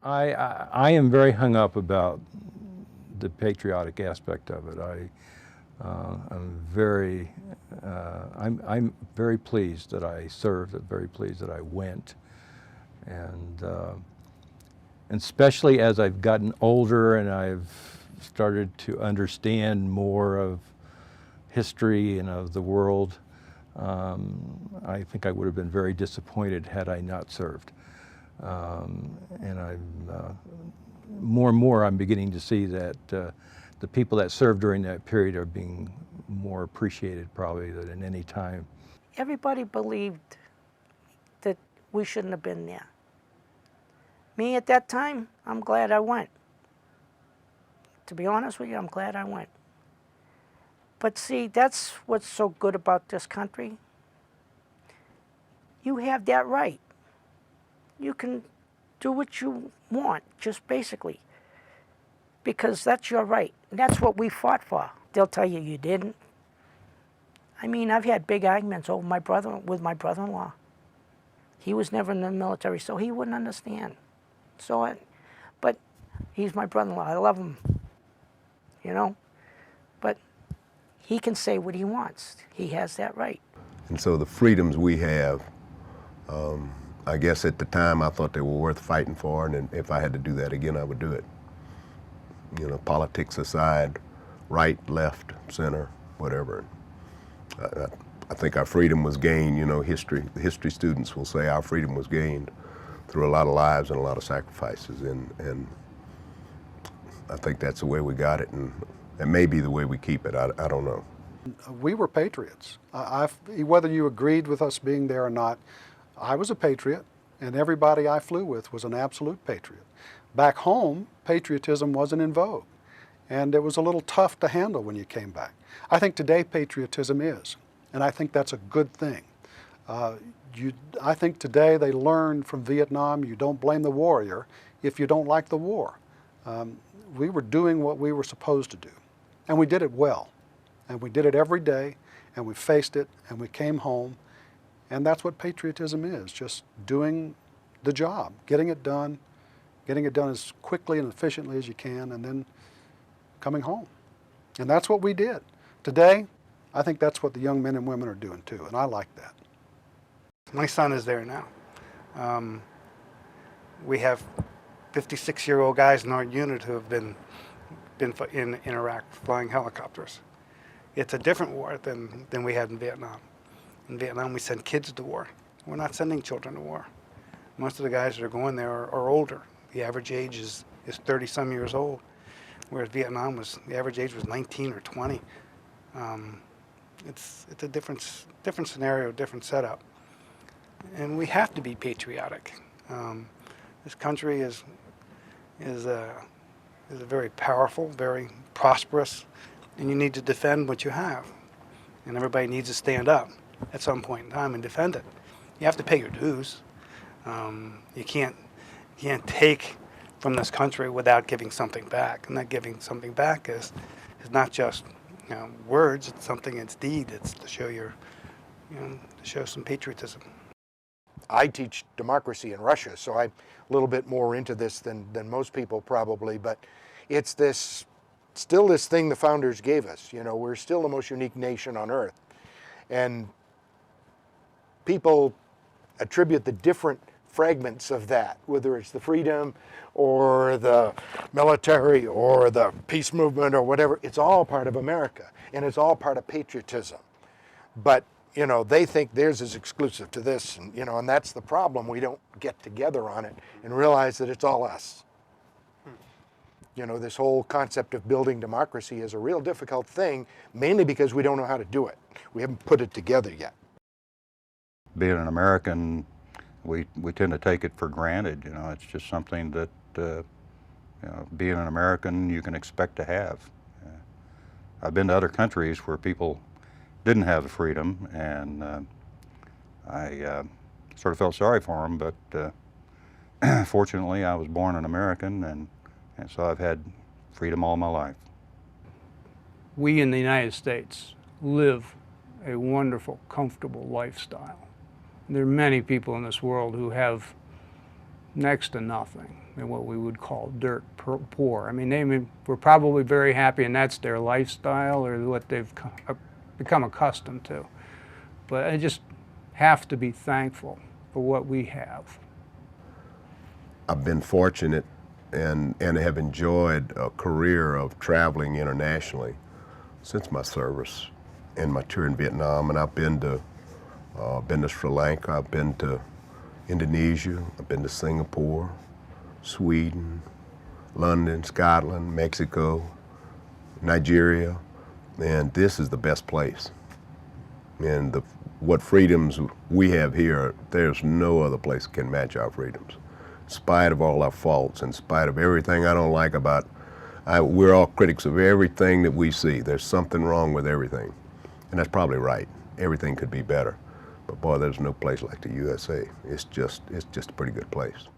I am very hung up about the patriotic aspect of it. I'm very pleased that I served. I'm very pleased that I went, and especially as I've gotten older and I've started to understand more of history and of the world, I think I would have been very disappointed had I not served. And more and more I'm beginning to see that the people that served during that period are being more appreciated probably than at any time. Everybody believed that we shouldn't have been there. Me at that time, I'm glad I went. To be honest with you, I'm glad I went. But see, that's what's so good about this country. You have that right. You can do what you want, just basically, because that's your right. That's what we fought for. They'll tell you you didn't. I mean, I've had big arguments over with my brother-in-law. He was never in the military, so he wouldn't understand. But he's my brother-in-law. I love him, you know. But he can say what he wants. He has that right. And so the freedoms we have, I guess at the time I thought they were worth fighting for, and if I had to do that again, I would do it. You know, politics aside, right, left, center, whatever. I think our freedom was gained, you know, history students will say our freedom was gained through a lot of lives and a lot of sacrifices, and I think that's the way we got it, and it may be the way we keep it, I don't know. We were patriots. Whether you agreed with us being there or not, I was a patriot, and everybody I flew with was an absolute patriot. Back home, patriotism wasn't in vogue, and it was a little tough to handle when you came back. I think today patriotism is, and I think that's a good thing. I think today they learned from Vietnam, you don't blame the warrior if you don't like the war. We were doing what we were supposed to do, and we did it well. And we did it every day, and we faced it, and we came home. And that's what patriotism is, just doing the job, getting it done as quickly and efficiently as you can, and then coming home. And that's what we did. Today, I think that's what the young men and women are doing too, and I like that. My son is there now. We have 56-year-old guys in our unit who have been in Iraq flying helicopters. It's a different war than we had in Vietnam. In Vietnam, we send kids to war. We're not sending children to war. Most of the guys that are going there are older. The average age is 30-some years old, whereas Vietnam the average age was 19 or 20. It's a different scenario, different setup. And we have to be patriotic. This country is a very powerful, very prosperous, and you need to defend what you have. And everybody needs to stand up at some point in time and defend it. You have to pay your dues. You can't take from this country without giving something back. And that giving something back is not just words. It's something. It's deed. It's to show to show some patriotism. I teach democracy in Russia, so I'm a little bit more into this than most people probably, but it's still this thing the founders gave us. You know, we're still the most unique nation on earth. And people attribute the different fragments of that, whether it's the freedom or the military or the peace movement or whatever, it's all part of America, and it's all part of patriotism. But they think theirs is exclusive to this, and that's the problem. We don't get together on it and realize that it's all us. This whole concept of building democracy is a real difficult thing, mainly because we don't know how to do it. We haven't put it together yet. Being an American, we tend to take it for granted. It's just something that, being an American, you can expect to have. I've been to other countries where people didn't have the freedom, and I sort of felt sorry for them, but fortunately I was born an American, and so I've had freedom all my life. We in the United States live a wonderful, comfortable lifestyle. There are many people in this world who have next to nothing in what we would call dirt poor. I mean, they were probably very happy and that's their lifestyle or what they've become accustomed to. But I just have to be thankful for what we have. I've been fortunate and have enjoyed a career of traveling internationally since my service and my tour in Vietnam. And I've been to Sri Lanka, I've been to Indonesia, I've been to Singapore, Sweden, London, Scotland, Mexico, Nigeria, and this is the best place. And what freedoms we have here, there's no other place that can match our freedoms. In spite of all our faults, in spite of everything I don't like about, we're all critics of everything that we see. There's something wrong with everything. And that's probably right. Everything could be better. But boy, there's no place like the USA. It's just a pretty good place.